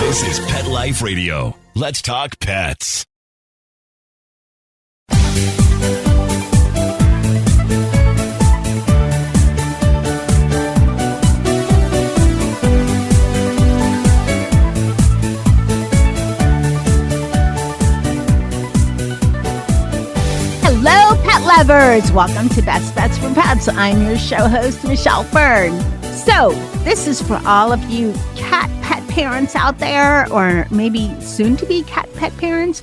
This is Pet Life Radio. Let's talk pets. Hello, pet lovers. Welcome to Best Bets for Pets. I'm your show host, Michelle Fern. So, this is for all of you cat pet parents out there, or maybe soon-to-be cat pet parents.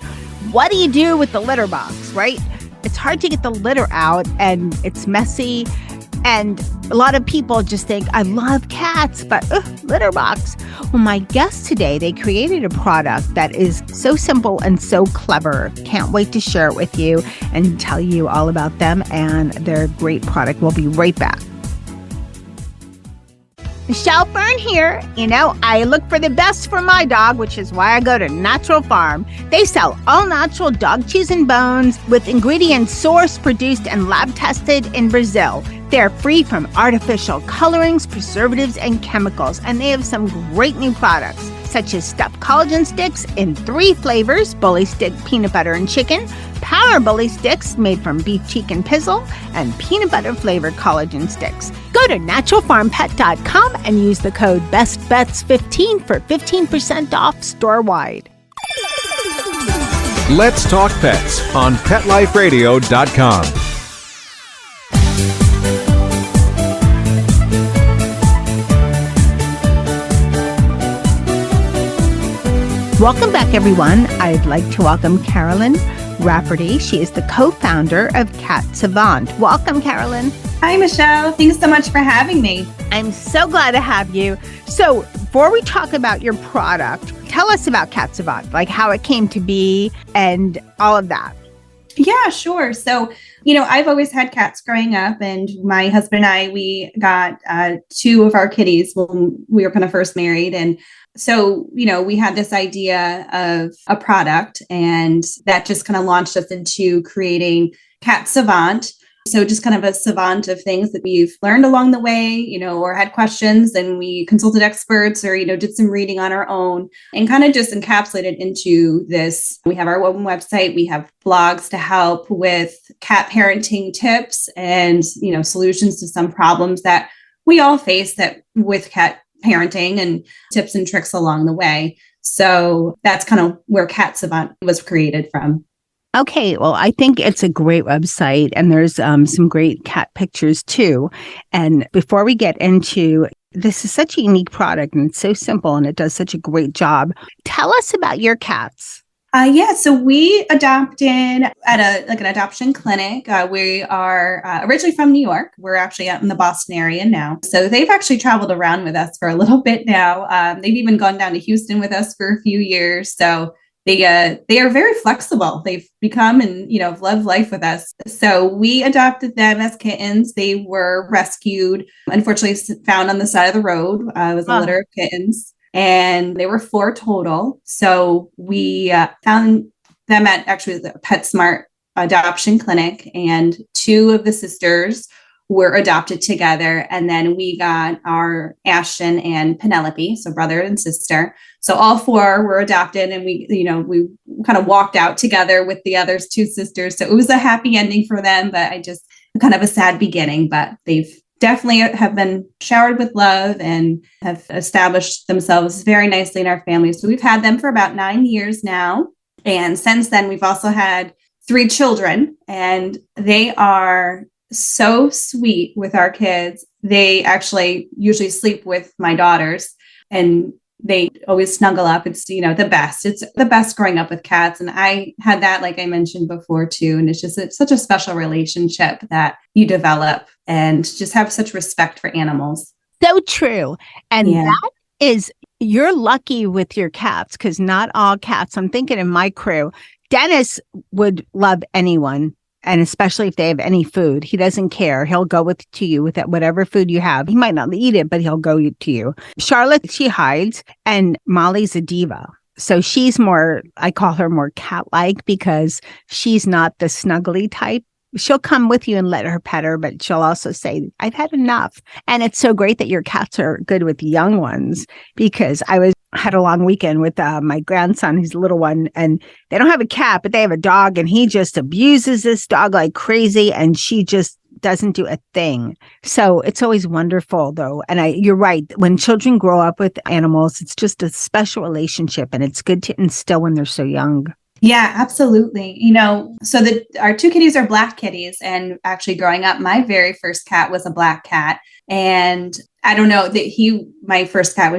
What do you do with the litter box, right? It's hard to get the litter out, and it's messy. And a lot of people just think, I love cats, but litter box. Well, my guest today, they created a product that is so simple and so clever. Can't wait to share it with you and tell you all about them and their great product. We'll be right back. Michelle Fern here. You know, I look for the best for my dog, which is why I go to Natural Farm. They sell all natural dog chews and bones with ingredients sourced, produced, and lab tested in Brazil. They're free from artificial colorings, preservatives, and chemicals. And they have some great new products, such as stuffed collagen sticks in 3 flavors: Bully Stick, peanut butter, and chicken; Power Bully Sticks made from beef cheek and pizzle; and peanut butter flavored collagen sticks. Go to naturalfarmpet.com and use the code BESTBETS15 for 15% off store-wide. Let's talk pets on PetLifeRadio.com. Welcome back, everyone. I'd like to welcome Carolyn Rafferty. She is the co-founder of Cat Savant. Welcome, Carolyn. Hi, Michelle. Thanks so much for having me. I'm so glad to have you. So before we talk about your product, tell us about Cat Savant, like how it came to be and all of that. Yeah, sure. So, I've always had cats growing up, and my husband and I, we got 2 of our kitties when we were kind of first married. And so, we had this idea of a product, and that just kind of launched us into creating Cat Savant. So just kind of a savant of things that we've learned along the way, or had questions, and we consulted experts or, did some reading on our own and kind of just encapsulated into this. We have our own website. We have blogs to help with cat parenting tips and, solutions to some problems that we all face that with cat parenting, and tips and tricks along the way. So that's kind of where Cat Savant was created from. Okay, well, I think it's a great website, and there's some great cat pictures too. And before we get into, this is such a unique product, and it's so simple, and it does such a great job. Tell us about your cats. So we adopted at an adoption clinic. We are originally from New York. We're actually out in the Boston area now. So they've actually traveled around with us for a little bit now. They've even gone down to Houston with us for a few years. So they are very flexible. They've become and, love life with us. So we adopted them as kittens. They were rescued, unfortunately found on the side of the road. It was a litter of kittens, and they were 4 total. So we found them at actually the PetSmart adoption clinic, and 2 of the sisters were adopted together. And then we got our Ashton and Penelope, so brother and sister. So all 4 were adopted, and we kind of walked out together with the other 2 sisters. So it was a happy ending for them, but kind of a sad beginning, but they've definitely have been showered with love and have established themselves very nicely in our family. So we've had them for about 9 years now. And since then, we've also had 3 children, and they are so sweet with our kids. They actually usually sleep with my daughters, and they always snuggle up. It's, the best. It's the best growing up with cats. And I had that, like I mentioned before too. And it's such a special relationship that you develop, and just have such respect for animals. So true. And that is, you're lucky with your cats, because not all cats, I'm thinking of my crew, Dennis would love anyone. And especially if they have any food, he doesn't care. He'll go to you with whatever food you have. He might not eat it, but he'll go to you. Charlotte, she hides, and Molly's a diva. So she's more, I call her more cat-like, because she's not the snuggly type. She'll come with you and let her pet her, but she'll also say, I've had enough. And it's so great that your cats are good with young ones, because I was had a long weekend with my grandson. He's a little one, and they don't have a cat, but they have a dog, and he just abuses this dog like crazy, and she just doesn't do a thing. So it's always wonderful, though. And you're right. When children grow up with animals, it's just a special relationship, and it's good to instill when they're so young. Yeah, absolutely. So our two kitties are black kitties. And actually growing up, my very first cat was a black cat. And I don't know that my first cat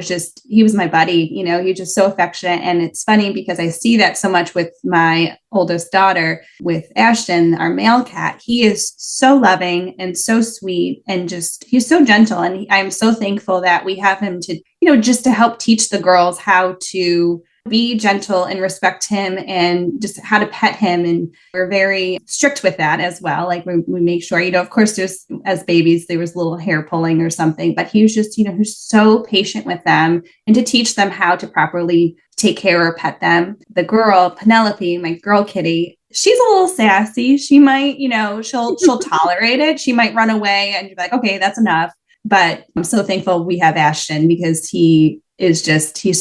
he was my buddy, he was just so affectionate. And it's funny because I see that so much with my oldest daughter, with Ashton, our male cat. He is so loving and so sweet and he's so gentle. And I'm so thankful that we have him to, just to help teach the girls how to be gentle and respect him and just how to pet him. And we're very strict with that as well. Like we make sure, of course as babies, there was a little hair pulling or something, but he was just, who's so patient with them and to teach them how to properly take care or pet them. The girl, Penelope, my girl kitty, she's a little sassy. She might, she'll tolerate it. She might run away and be like, okay, that's enough. But I'm so thankful we have Ashton because he's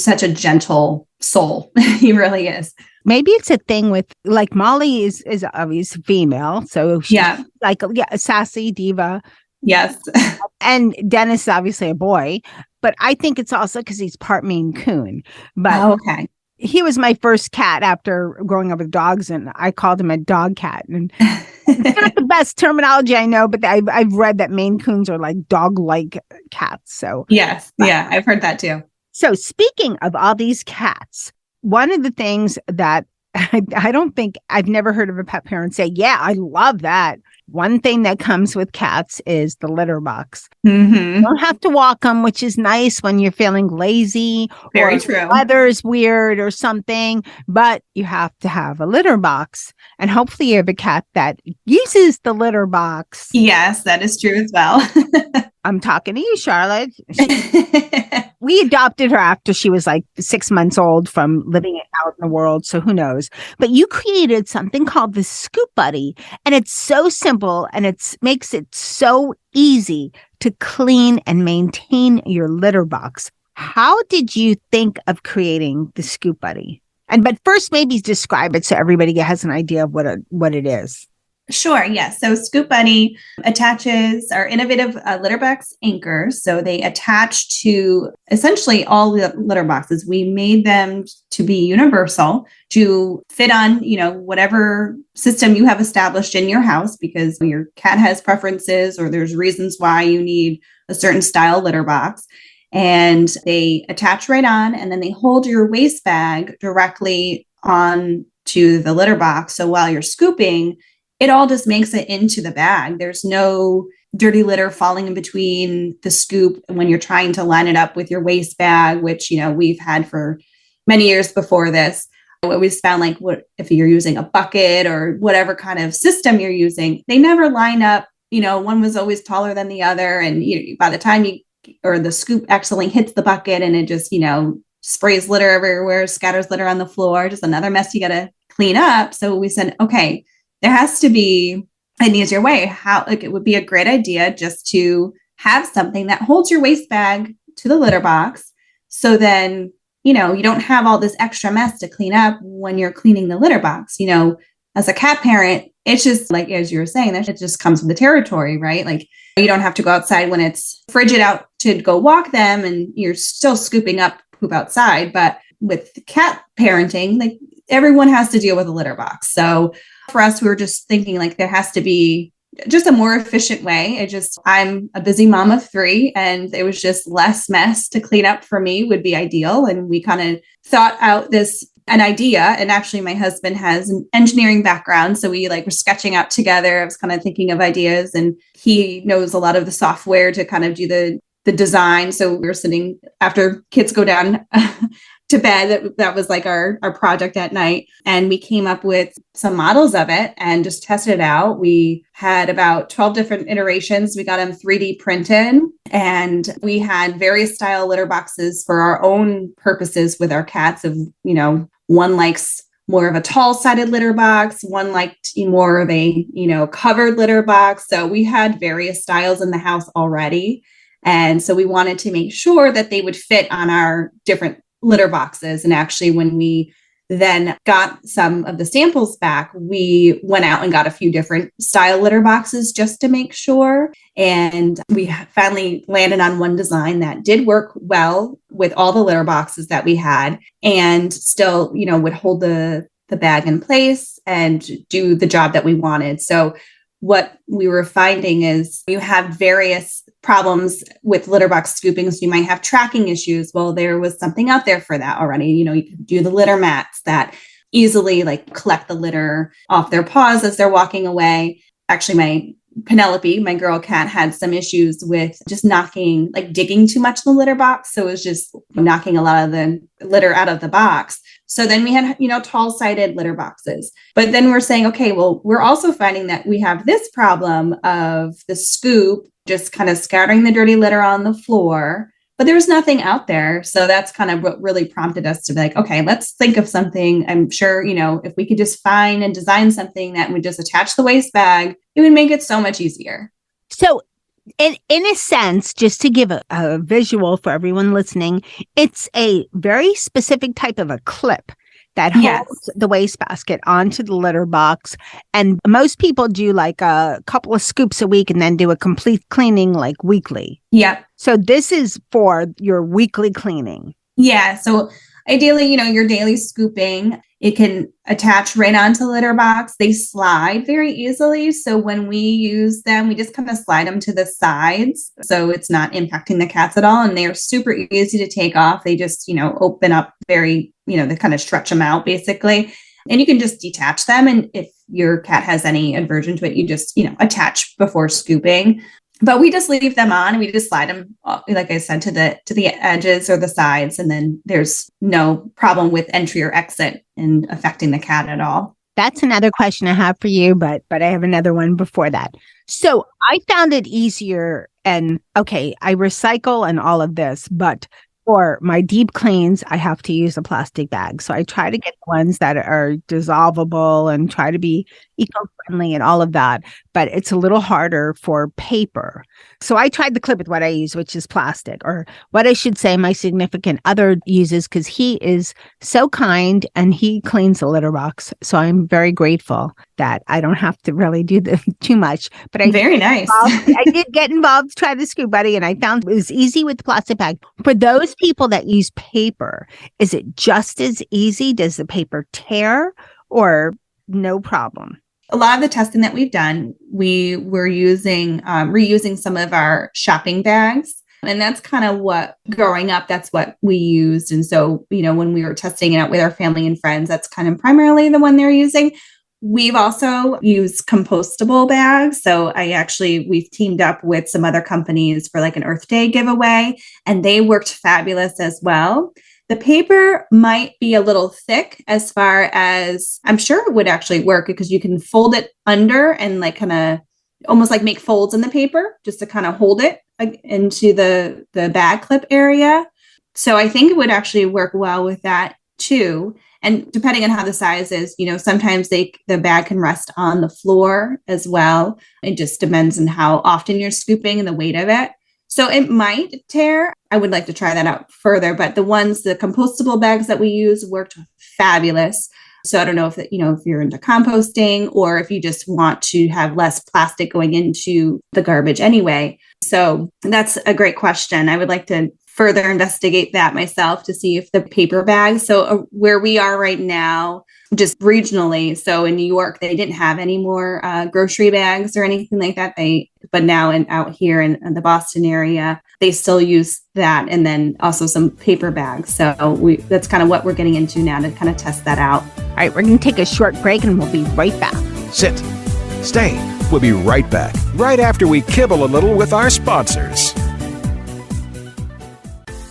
such a gentle soul. He really is. Maybe it's a thing with like Molly is obviously female. So she's a sassy diva. Yes. And Dennis is obviously a boy, but I think it's also because he's part Maine Coon. But okay. He was my first cat after growing up with dogs, and I called him a dog cat. And it's not the best terminology I know, but I've read that Maine Coons are like dog-like cats. So yes, yeah, I've heard that too. So speaking of all these cats, one of the things that I don't think I've never heard of a pet parent say, yeah, I love that. One thing that comes with cats is the litter box. Mm-hmm. You don't have to walk them, which is nice when you're feeling lazy. Very or true. The weather's weird or something, but you have to have a litter box. And hopefully you have a cat that uses the litter box. Yes, that is true as well. I'm talking to you, Charlotte. We adopted her after she was like 6 months old from living out in the world. So who knows? But you created something called the Scoop Buddy. And it's so simple and it makes it so easy to clean and maintain your litter box. How did you think of creating the Scoop Buddy? But first, maybe describe it so everybody has an idea of what it is. Sure. Yes. So Scoop Buddy attaches our innovative litter box anchors. So they attach to essentially all the litter boxes. We made them to be universal to fit on, whatever system you have established in your house, because your cat has preferences or there's reasons why you need a certain style litter box. And they attach right on, and then they hold your waste bag directly on to the litter box. So while you're scooping, it all just makes it into the bag. There's no dirty litter falling in between the scoop when you're trying to line it up with your waste bag, which, we've had for many years before this. We always found like if you're using a bucket or whatever kind of system you're using, they never line up. One was always taller than the other. And by the time the scoop accidentally hits the bucket and it just, sprays litter everywhere, scatters litter on the floor, just another mess you got to clean up. So we said, okay, there has to be an easier way. It would be a great idea just to have something that holds your waste bag to the litter box. So then, you don't have all this extra mess to clean up when you're cleaning the litter box. As a cat parent, it's just like, as you were saying, that it just comes with the territory, right? Like you don't have to go outside when it's frigid out to go walk them and you're still scooping up poop outside. But with cat parenting, like everyone has to deal with a litter box. So for us, we were just thinking like there has to be just a more efficient way. I'm a busy mom of 3 and it was just less mess to clean up for me would be ideal. And we kind of thought out an idea. And actually my husband has an engineering background. So we were sketching out together. I was kind of thinking of ideas and he knows a lot of the software to kind of do the design. So we were sitting after kids go down to bed. That was like our project at night. And we came up with some models of it and just tested it out. We had about 12 different iterations. We got them 3D printed and we had various style litter boxes for our own purposes with our cats of, one likes more of a tall sided litter box. One liked more of a, covered litter box. So we had various styles in the house already. And so we wanted to make sure that they would fit on our different litter boxes. And actually, when we then got some of the samples back, we went out and got a few different style litter boxes just to make sure. And we finally landed on one design that did work well with all the litter boxes that we had, and still, would hold the bag in place and do the job that we wanted. So what we were finding is you have various problems with litter box scooping. So you might have tracking issues. Well, there was something out there for that already. You can do the litter mats that easily collect the litter off their paws as they're walking away. Actually, my Penelope, my girl cat, had some issues with just digging too much in the litter box. So it was just knocking a lot of the litter out of the box. So then we had, tall-sided litter boxes. But then we're saying, okay, well, we're also finding that we have this problem of the scoop just kind of scattering the dirty litter on the floor, but there was nothing out there. So that's kind of what really prompted us to be like, okay, let's think of something. I'm sure, if we could just find and design something that would just attach the waste bag, it would make it so much easier. So in a sense, just to give a visual for everyone listening, it's a very specific type of a clip that holds the wastebasket onto the litter box. And most people do a couple of scoops a week and then do a complete cleaning weekly. Yep. So this is for your weekly cleaning. Yeah. So ideally, your daily scooping, it can attach right onto the litter box. They slide very easily. So when we use them, we just kind of slide them to the sides. So it's not impacting the cats at all. And they're super easy to take off. They just, open up very, they kind of stretch them out basically. And you can just detach them. And if your cat has any aversion to it, you just, attach before scooping. But we just leave them on and we just slide them, like I said, to the edges or the sides. And then there's no problem with entry or exit and affecting the cat at all. That's another question I have for you, but I have another one before that. So I found it easier, and okay, I recycle and all of this, but for my deep cleans, I have to use a plastic bag. So I try to get the ones that are dissolvable and try to be eco-friendly and all of that. But it's a little harder for paper. So I tried the clip with what I use, which is plastic, or what I should say my significant other uses, because he is so kind and he cleans the litter box. So I'm very grateful that I don't have to really do too much. But very nice. I did get involved to try the Scoop Buddy, and I found it was easy with the plastic bag. For those people that use paper, is it just as easy? Does the paper tear or no problem? A lot of the testing that we've done, we were reusing some of our shopping bags. And that's kind of what, growing up, that's what we used. And so, when we were testing it out with our family and friends, that's kind of primarily the one they're using. We've also used compostable bags. So we've teamed up with some other companies for an Earth Day giveaway, and they worked fabulous as well. The paper might be a little thick as far as, I'm sure it would actually work because you can fold it under and kind of almost make folds in the paper just to kind of hold it into the bag clip area. So I think it would actually work well with that too. And depending on how the size is, sometimes the bag can rest on the floor as well. It just depends on how often you're scooping and the weight of it. So it might tear. I would like to try that out further, but the compostable bags that we use worked fabulous. So I don't know if you're into composting or if you just want to have less plastic going into the garbage anyway. So that's a great question. I would like to further investigate that myself to see if the paper bags. So where we are right now, just regionally. So in New York, they didn't have any more grocery bags or anything like that. But now out here in the Boston area, they still use that, and then also some paper bags. So that's kind of what we're getting into now to kind of test that out. All right, we're going to take a short break and we'll be right back. Sit. Stay. We'll be right back, right after we kibble a little with our sponsors.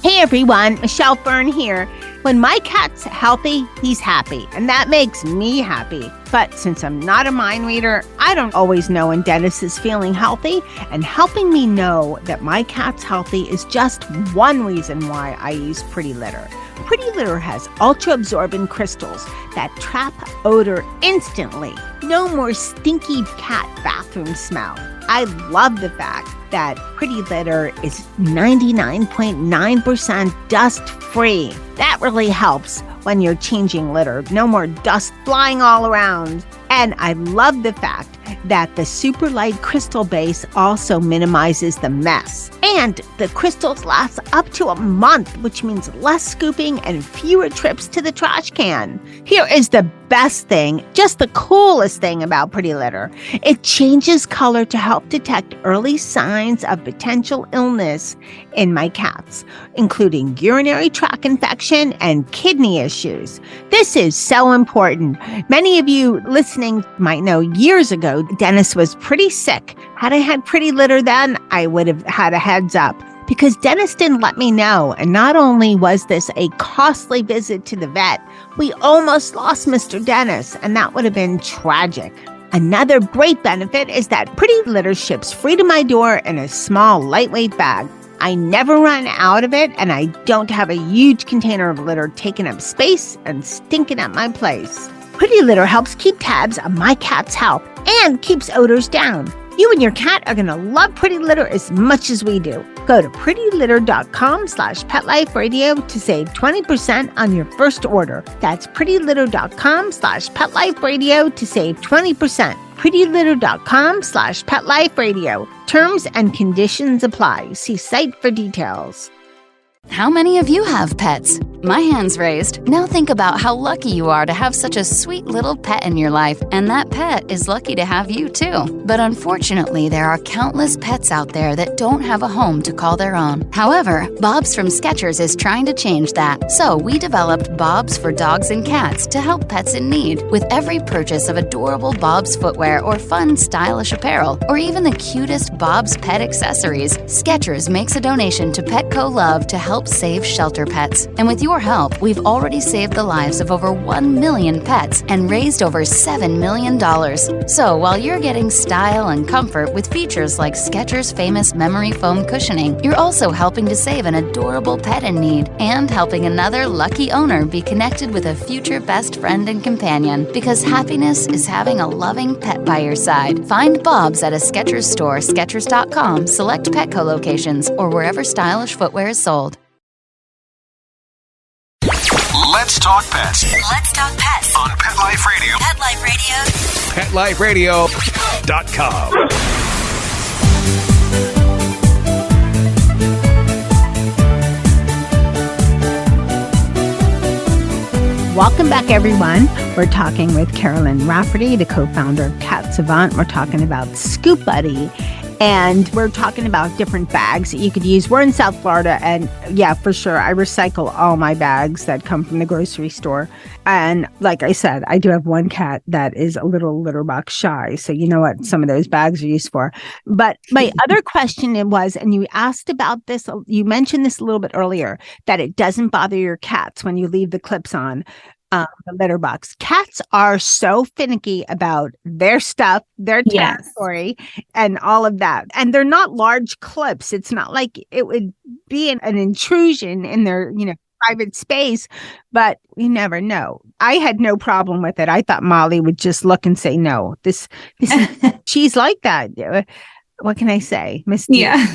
Hey everyone, Michelle Fern here. When my cat's healthy, he's happy, and that makes me happy. But since I'm not a mind reader, I don't always know when Dennis is feeling healthy, and helping me know that my cat's healthy is just one reason why I use Pretty Litter. Pretty Litter has ultra-absorbent crystals that trap odor instantly. No more stinky cat bathroom smell. I love the fact that Pretty Litter is 99.9% dust-free. That really helps when you're changing litter. No more dust flying all around. And I love the fact that the super light crystal base also minimizes the mess. And the crystals last up to a month, which means less scooping and fewer trips to the trash can. Here is the best thing, just the coolest thing about Pretty Litter. It changes color to help detect early signs of potential illness in my cats, including urinary tract infection and kidney issues. This is so important. Many of you listening might know years ago, Dennis was pretty sick. Had I had Pretty Litter then, I would have had a heads up, because Dennis didn't let me know. And not only was this a costly visit to the vet, we almost lost Mr. Dennis, and that would have been tragic. Another great benefit is that Pretty Litter ships free to my door in a small, lightweight bag. I never run out of it, and I don't have a huge container of litter taking up space and stinking at my place. Pretty Litter helps keep tabs on my cat's health and keeps odors down. You and your cat are going to love Pretty Litter as much as we do. Go to prettylitter.com/PetLifeRadio to save 20% on your first order. That's prettylitter.com/PetLifeRadio to save 20%. prettylitter.com/PetLifeRadio. Terms and conditions apply. See site for details. How many of you have pets? My hand's raised. Now think about how lucky you are to have such a sweet little pet in your life, and that pet is lucky to have you too. But unfortunately, there are countless pets out there that don't have a home to call their own. However, Bob's from Skechers is trying to change that. So we developed Bob's for dogs and cats to help pets in need. With every purchase of adorable Bob's footwear or fun, stylish apparel, or even the cutest Bob's pet accessories, Skechers makes a donation to Petco Love to help save shelter pets. And with your help, we've already saved the lives of over 1 million pets and raised over $7 million. So while you're getting style and comfort with features like Skechers' famous memory foam cushioning, you're also helping to save an adorable pet in need and helping another lucky owner be connected with a future best friend and companion, because happiness is having a loving pet by your side. Find Bob's at a Skechers store, Skechers.com, select Petco locations, or wherever stylish footwear is sold. Let's talk pets Let's talk pets on Pet Life Radio. Pet Life Radio. PetLifeRadio.com. Welcome back, everyone. We're talking with Carolyn Rafferty, the co-founder of Cat Savant. We're talking about Scoop Buddy, and we're talking about different bags that you could use. We're in South Florida, and yeah, for sure, I recycle all my bags that come from the grocery store. And like I said, I do have one cat that is a little litter box shy, so you know what some of those bags are used for. But my other question was, and you asked about this, you mentioned this a little bit earlier, that it doesn't bother your cats when you leave the clips on. The litter box. Cats are so finicky about their stuff, their territory, and all of that. And they're not large clips. It's not like it would be an intrusion in their, private space, but you never know. I had no problem with it. I thought Molly would just look and say, no, this she's like that. What can I say? Miss D? Yeah.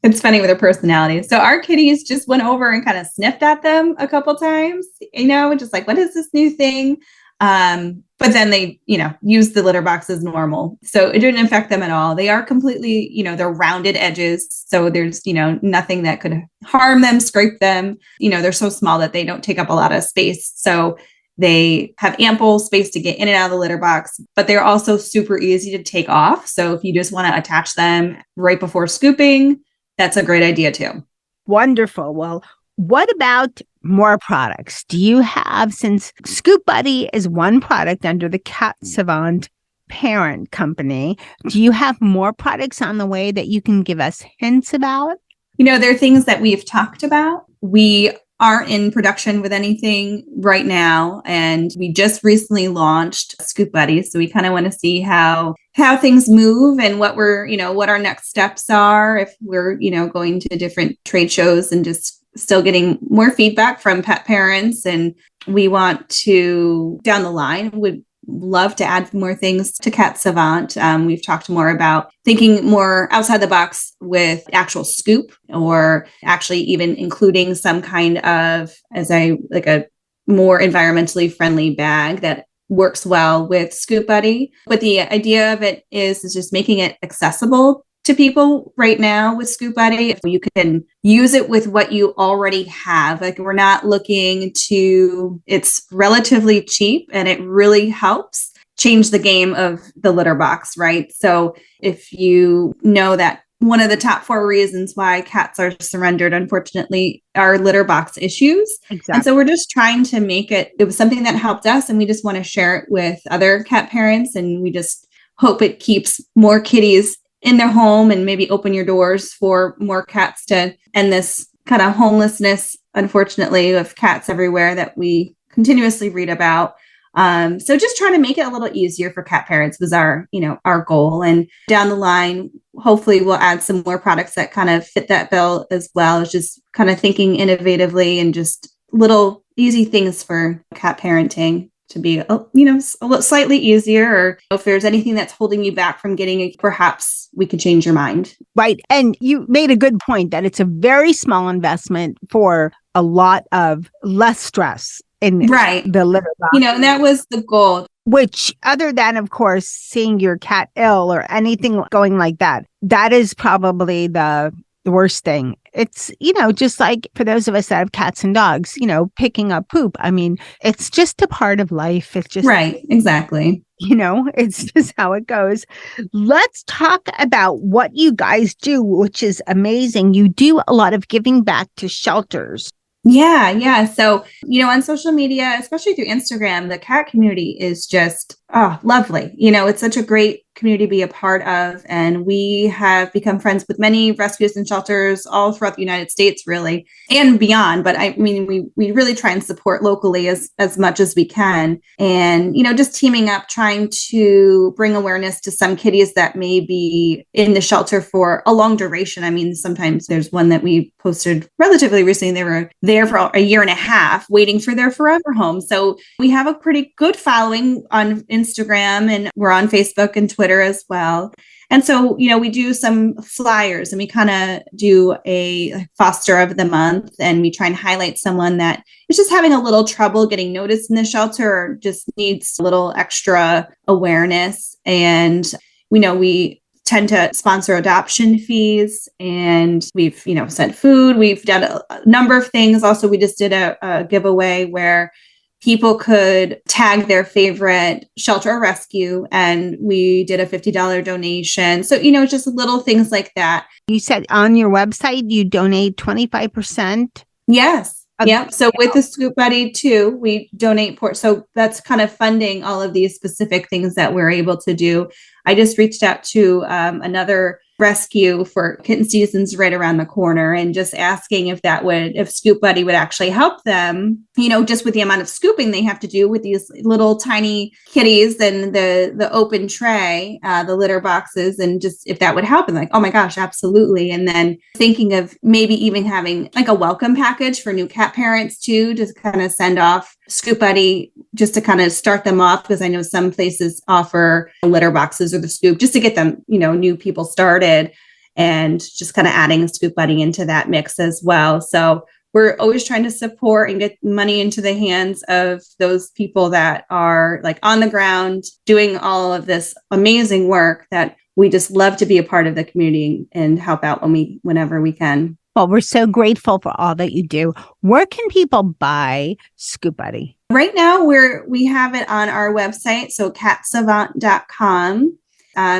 It's funny with her personality. So our kitties just went over and kind of sniffed at them a couple times, just like, what is this new thing? But then they, use the litter box as normal. So it didn't affect them at all. They are completely, they're rounded edges. So there's, nothing that could harm them, scrape them. They're so small that they don't take up a lot of space. So they have ample space to get in and out of the litter box, but they're also super easy to take off. So if you just want to attach them right before scooping, that's a great idea too. Wonderful. Well, what about more products? Do you have, since Scoop Buddy is one product under the Cat Savant parent company, do you have more products on the way that you can give us hints about? There are things that we've talked about. We aren't in production with anything right now. And we just recently launched Scoop Buddy. So we kind of want to see how things move and what what our next steps are, if we're, going to different trade shows and just still getting more feedback from pet parents. And we want to, down the line, would love to add more things to Cat Savant. We've talked more about thinking more outside the box with actual scoop, or actually even including some kind of, a more environmentally friendly bag that works well with Scoop Buddy. But the idea of it is just making it accessible to people right now with Scoop Buddy. If you can use it with what you already have, like we're not looking to, it's relatively cheap and it really helps change the game of the litter box, right? So if you know that one of the top 4 reasons why cats are surrendered, unfortunately, are litter box issues. Exactly. And so we're just trying to make it was something that helped us, and we just want to share it with other cat parents. And we just hope it keeps more kitties in their home and maybe open your doors for more cats to end this kind of homelessness, unfortunately, of cats everywhere that we continuously read about. So just trying to make it a little easier for cat parents was our goal. And down the line, hopefully we'll add some more products that kind of fit that bill as well. It's just kind of thinking innovatively and just little easy things for cat parenting to be, a little slightly easier. Or if there's anything that's holding you back from getting it, perhaps we could change your mind. Right. And you made a good point that it's a very small investment for a lot of less stress in the litter box. And that was the goal. Which, other than, of course, seeing your cat ill or anything going like that, that is probably the worst thing. It's, just like for those of us that have cats and dogs, picking up poop. I mean, it's just a part of life. It's just right. Exactly. It's just how it goes. Let's talk about what you guys do, which is amazing. You do a lot of giving back to shelters. Yeah. So, on social media, especially through Instagram, the cat community is just lovely. It's such a great community to be a part of. And we have become friends with many rescues and shelters all throughout the United States, really, and beyond. But I mean, we really try and support locally as much as we can. And, just teaming up, trying to bring awareness to some kitties that may be in the shelter for a long duration. I mean, sometimes there's one that we posted relatively recently. They were there for a year and a half waiting for their forever home. So we have a pretty good following on Instagram, and we're on Facebook and Twitter as well. And so, we do some flyers, and we kind of do a foster of the month, and we try and highlight someone that is just having a little trouble getting noticed in the shelter or just needs a little extra awareness. And we tend to sponsor adoption fees, and we've, sent food. We've done a number of things. Also, we just did a giveaway where people could tag their favorite shelter or rescue, and we did a $50 donation. So, just little things like that. You said on your website, you donate 25%? Yes. Yep. So with the Scoop Buddy too, we donate so that's kind of funding all of these specific things that we're able to do. I just reached out to another rescue for kitten seasons right around the corner, and just asking if Scoop Buddy would actually help them, just with the amount of scooping they have to do with these little tiny kitties and the open tray, the litter boxes, and just if that would help. And like, oh my gosh, absolutely. And then thinking of maybe even having like a welcome package for new cat parents too, to kind of send off Scoop Buddy just to kind of start them off, because I know some places offer litter boxes or the scoop just to get them, new people started, and just kind of adding a Scoop Buddy into that mix as well. So we're always trying to support and get money into the hands of those people that are like on the ground doing all of this amazing work that we just love to be a part of the community and help out whenever we can. Well, we're so grateful for all that you do. Where can people buy Scoop Buddy? Right now, we have it on our website, so catsavant.com.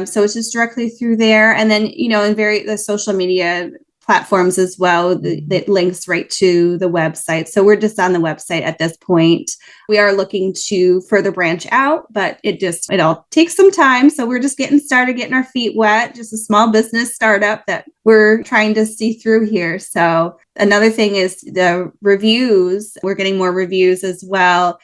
So it's just directly through there. And then, in the social media platforms as well, that links right to the website. So we're just on the website at this point. We are looking to further branch out, but it all takes some time. So we're just getting started, getting our feet wet, just a small business startup that we're trying to see through here. So another thing is the reviews. We're getting more reviews as well.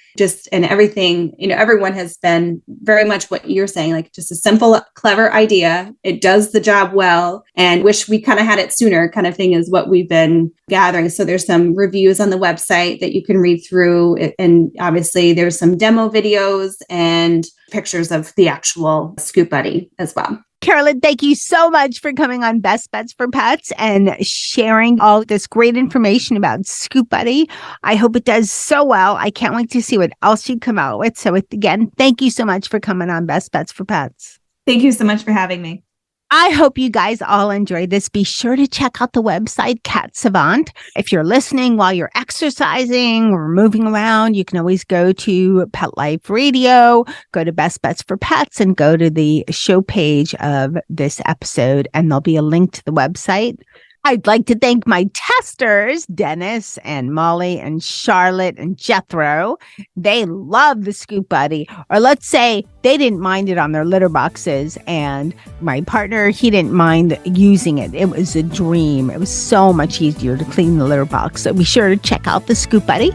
And everything, everyone has been very much what you're saying, like just a simple, clever idea. It does the job well, and wish we kind of had it sooner kind of thing is what we've been gathering. So there's some reviews on the website that you can read through. And obviously there's some demo videos and pictures of the actual Scoop Buddy as well. Carolyn, thank you so much for coming on Best Bets for Pets and sharing all this great information about Scoop Buddy. I hope it does so well. I can't wait to see what else you come out with. So again, thank you so much for coming on Best Bets for Pets. Thank you so much for having me. I hope you guys all enjoyed this. Be sure to check out the website, Cat Savant. If you're listening while you're exercising or moving around, you can always go to Pet Life Radio, go to Best Bets for Pets, and go to the show page of this episode, and there'll be a link to the website. I'd like to thank my testers, Dennis and Molly and Charlotte and Jethro. They love the Scoop Buddy, or let's say they didn't mind it on their litter boxes. And my partner, he didn't mind using it. It was a dream. It was so much easier to clean the litter box. So be sure to check out the Scoop Buddy.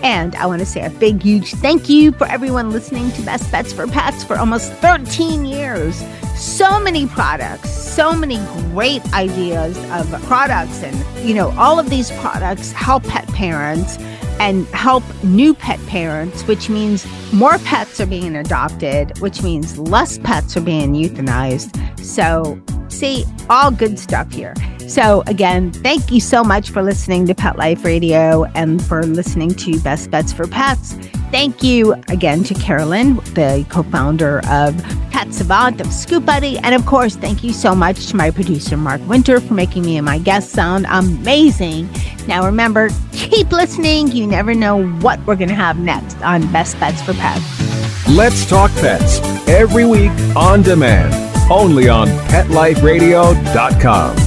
And I want to say a big, huge thank you for everyone listening to Best Bets for Pets for almost 13 years. So many products, so many great ideas of products. And, all of these products help pet parents and help new pet parents, which means more pets are being adopted, which means less pets are being euthanized. So, see, all good stuff here. So again, thank you so much for listening to Pet Life Radio and for listening to Best Bets for Pets. Thank you again to Carolyn, the co-founder of Cat Savant of Scoop Buddy. And of course, thank you so much to my producer, Mark Winter, for making me and my guests sound amazing. Now remember, keep listening. You never know what we're going to have next on Best Bets for Pets. Let's Talk Pets every week on demand, only on PetLifeRadio.com.